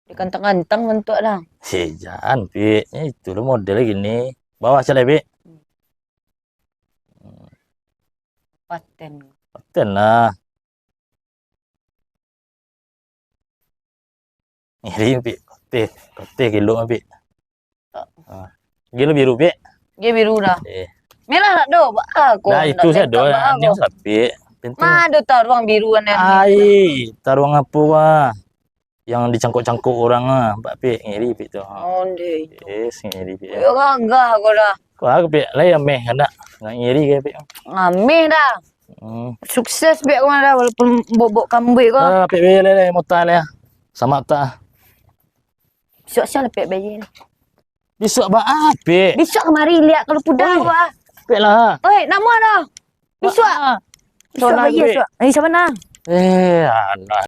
Dia ganteng-ganteng bentuk dah. Jangan, Pi. Itu lo modelnya gini. Bawa aja, Pi. Paten. Paten lah. Ini, Pi. Kote kilo, Pi. Gila biru, Pi. Dia biru dah. Merah tak do? Aku. Nah, itu saya do. Yang sapi. Madu taruang biruan yang ai, taruang apa wah? Yang dicangkuk-cangkuk orang ah, Mbak Pi, ngiri Pi tu. Oh, dia itu. Ngiri Pi. Yo gagah aku dah. Kau aku Pi, lah yang meh hendak. Nak ngiri ke Pi. Ngameh dah. Sukses Pi aku dah walaupun bobok kambing kau. Pi le motal ya. Sama tak. Besok Pi bayi ni. Besok ba Pi? Besok kemari lihat kalau pudar wah. Pi lah. Oi, nama dah. Besok. Besok bayi besok. Ni siapa nak? Anak